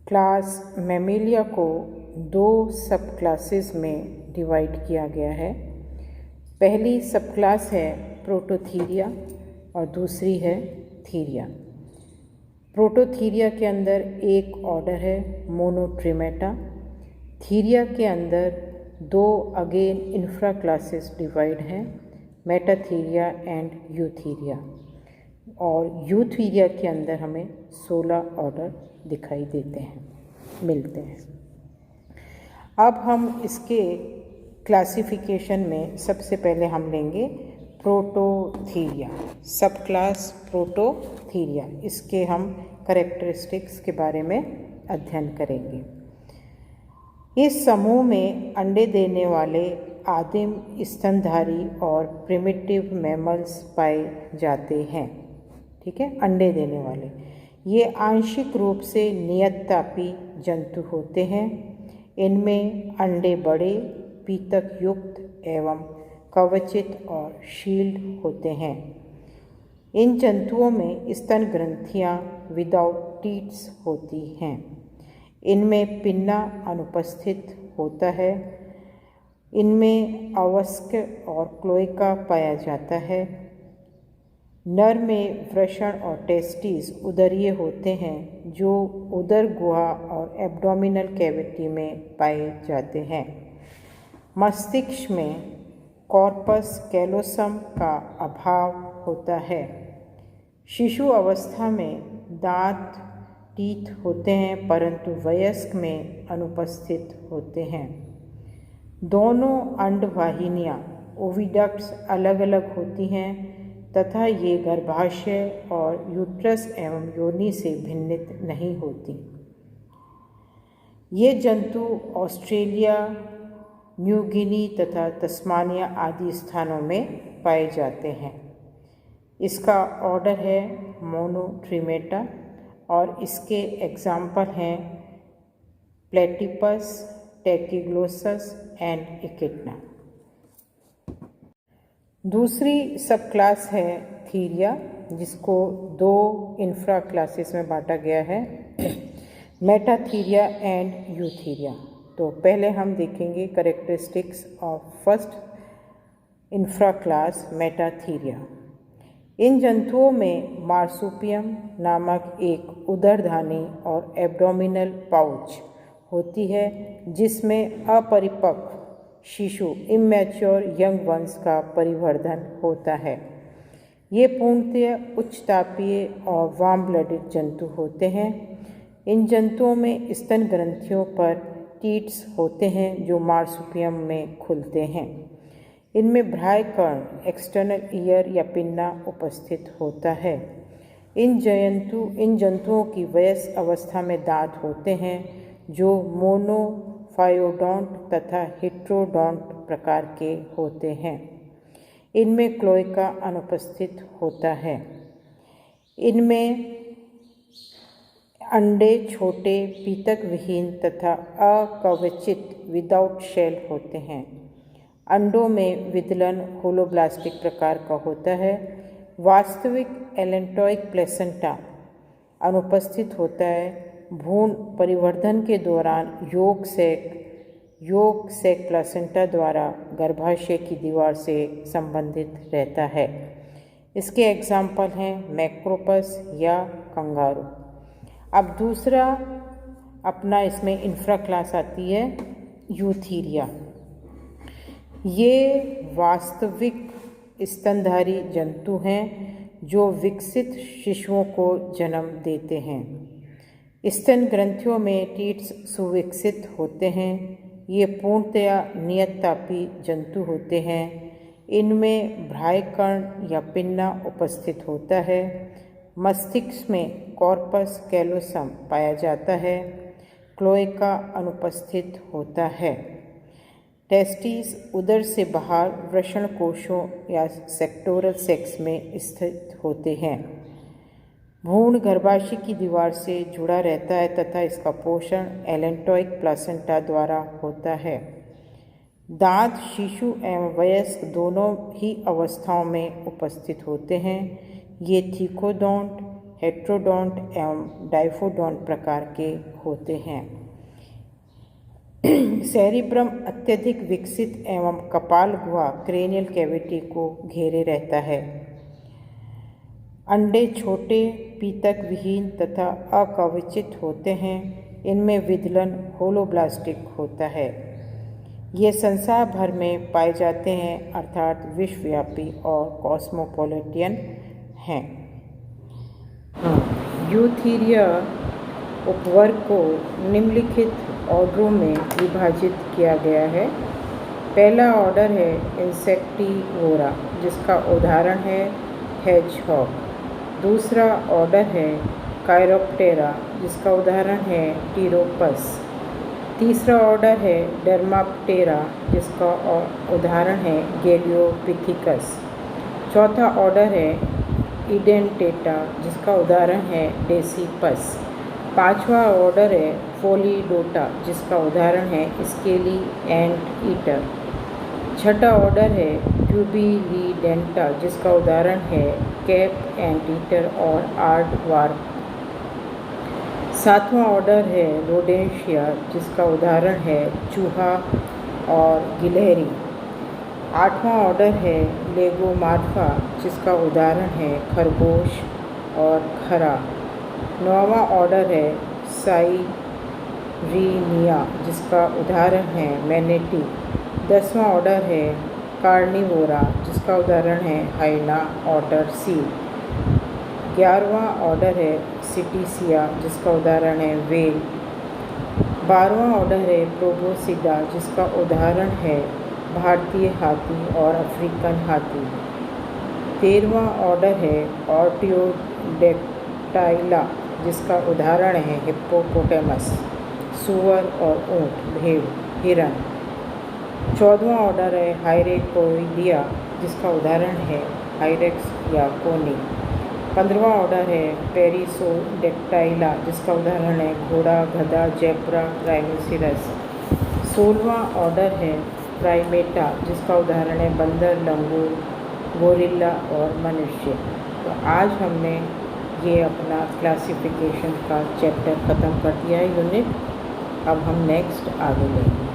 Class Mammalia को दो सब क्लासेस में डिवाइड किया गया है। पहली सब क्लास है प्रोटोथीरिया और दूसरी है थीरिया। प्रोटोथीरिया के अंदर एक ऑर्डर है मोनोट्रिमेटा। थीरिया के अंदर दो अगेन इंफ्रा क्लासेस डिवाइड हैं, मेटाथीरिया एंड यूथीरिया। और यूथीरिया के अंदर हमें 16 ऑर्डर दिखाई देते हैं, मिलते हैं। अब हम इसके क्लासिफिकेशन में सबसे पहले हम लेंगे प्रोटोथीरिया, सब क्लास प्रोटोथीरिया। इसके हम कैरेक्टरिस्टिक्स के बारे में अध्ययन करेंगे। इस समूह में अंडे देने वाले आदिम स्तनधारी और प्रिमिटिव मैमल्स पाए जाते हैं। ठीक है, अंडे देने वाले ये आंशिक रूप से नियततापी जंतु होते हैं। इनमें अंडे बड़े, पीतक युक्त एवं कवचित और शील्ड होते हैं। इन जंतुओं में स्तन ग्रंथियां विदाउट टीट्स होती हैं। इनमें पिन्ना अनुपस्थित होता है। इनमें अवस्क और क्लोएका पाया जाता है। नर में वृषण और टेस्टिस उदरीय होते हैं, जो उदर गुहा और एब्डोमिनल कैविटी में पाए जाते हैं। मस्तिष्क में कॉर्पस कैलोसम का अभाव होता है। शिशु अवस्था में दांत टीथ होते हैं, परंतु वयस्क में अनुपस्थित होते हैं। दोनों अंडवाहिनियाँ ओविडक्ट्स अलग अलग होती हैं तथा ये गर्भाशय और यूट्रस एवं योनि से भिन्नित नहीं होती। ये जंतु ऑस्ट्रेलिया, न्यू गिनी तथा तस्मानिया आदि स्थानों में पाए जाते हैं। इसका ऑर्डर है मोनोट्रिमेटा और इसके एग्जाम्पल हैं प्लेटिपस, टैकिग्लोसस एंड इकिडना। दूसरी सब क्लास है थीरिया, जिसको दो इंफ्रा क्लासेस में बांटा गया है, मेटाथीरिया एंड यूथीरिया। तो पहले हम देखेंगे characteristics of first infra class metatheria. इन जंतुओं में मार्सुपियम नामक एक उदरधानी और एब्डोमिनल पाउच होती है, जिसमें अपरिपक्व शिशु इमैच्योर यंग वंस का परिवर्धन होता है। ये पूर्णतः उच्च तापीय और वार्म ब्लडेड जंतु होते हैं। इन जंतुओं में स्तन ग्रंथियों पर टीट्स होते हैं, जो मार्सुपियम में खुलते हैं। इनमें भ्राय कर्ण एक्सटर्नल ईयर या पिन्ना उपस्थित होता है। इन जंतुओं की वयस्क अवस्था में दांत होते हैं, जो मोनोफायोडोंट तथा हेट्रोडोंट प्रकार के होते हैं। इनमें क्लोएका अनुपस्थित होता है। इनमें अंडे छोटे, पीतक विहीन तथा अकवचित विदाउट शेल होते हैं। अंडों में विदलन होलोब्लास्टिक प्रकार का होता है। वास्तविक एलेंटोइक प्लेसेंटा अनुपस्थित होता है। भ्रूण परिवर्धन के दौरान योग सैक प्लेसेंटा द्वारा गर्भाशय की दीवार से संबंधित रहता है। इसके एग्जाम्पल हैं मैक्रोपस या कंगारू। अब दूसरा अपना इसमें इंफ्रा क्लास आती है यूथीरिया। ये वास्तविक स्तनधारी जंतु हैं, जो विकसित शिशुओं को जन्म देते हैं। स्तन ग्रंथियों में टीट्स सुविकसित होते हैं। ये पूर्णतया नियततापी जंतु होते हैं। इनमें भ्राय कर्ण या पिन्ना उपस्थित होता है। मस्तिष्क में कॉर्पस कैलोसम पाया जाता है। क्लोएका अनुपस्थित होता है। टेस्टिस उदर से बाहर वृषण कोशों या सेक्टोरल सेक्स में स्थित होते हैं। भ्रूण गर्भाशय की दीवार से जुड़ा रहता है तथा इसका पोषण एलेंटोइक प्लासेंटा द्वारा होता है। दांत शिशु एवं वयस्क दोनों ही अवस्थाओं में उपस्थित होते हैं। ये थिकोडोंट हेट्रोडोंट एवं डाइफोडोंट प्रकार के होते हैं। सेरिब्रम अत्यधिक विकसित एवं कपाल गुहा क्रेनियल कैविटी को घेरे रहता है। अंडे छोटे, पीतक विहीन तथा अकवचित होते हैं। इनमें विदलन होलोब्लास्टिक होता है। ये संसार भर में पाए जाते हैं, अर्थात विश्वव्यापी और कॉस्मोपॉलिटन हैं। यूथीरिया उपवर्ग को निम्नलिखित ऑर्डरों में विभाजित किया गया है। पहला ऑर्डर है इंसेक्टिवोरा, जिसका उदाहरण है हेजहॉग। दूसरा ऑर्डर है कायरोप्टेरा, जिसका उदाहरण है टीरोपस। तीसरा ऑर्डर है डर्माप्टेरा, जिसका उदाहरण है गैलियोपिथिकस। चौथा ऑर्डर है इडेंटेटा, जिसका उदाहरण है डेसिपस। पांचवा ऑर्डर है फोलिडोटा, जिसका उदाहरण है स्केली एंट ईटर। छठा ऑर्डर है ट्यूबिलिडेंटा, जिसका उदाहरण है कैप एंट ईटर और आर्डवार्प। सातवां ऑर्डर है रोडेंशिया, जिसका उदाहरण है चूहा और गिलहरी। आठवां ऑर्डर है लेगोमार्फा, जिसका उदाहरण है खरगोश और खरा। नौवां ऑर्डर है साइरीनिया, जिसका उदाहरण है मैनेटी। 10वां ऑर्डर है कार्निवोरा, जिसका उदाहरण है हाइना, ऑटर, सील। 11वां ऑर्डर है सिटिसिया, जिसका उदाहरण है वेल। 12वां ऑर्डर है प्रोबोसिडा, जिसका उदाहरण है भारतीय हाथी और अफ्रीकन हाथी। 13वां ऑर्डर है ऑर्टियोडेक्टाइला, जिसका उदाहरण है हिप्पोपोटेमस, सूअर और ऊँट, भेड़, हिरन। 14वां ऑर्डर है हायरेकोइडिया, जिसका उदाहरण है हायरेक्स या कोनी। 15वां ऑर्डर है पेरिसोडेक्टाइला, जिसका उदाहरण है घोड़ा, गधा, जेब्रा, राइनोसिरस। 16वां ऑर्डर है प्राइमेटा, जिसका उदाहरण है बंदर, लंगूर, गोरिल्ला और मनुष्य। तो आज हमने ये अपना क्लासिफिकेशन का चैप्टर ख़त्म कर दिया है यूनिट। अब हम नेक्स्ट आगे लेंगे।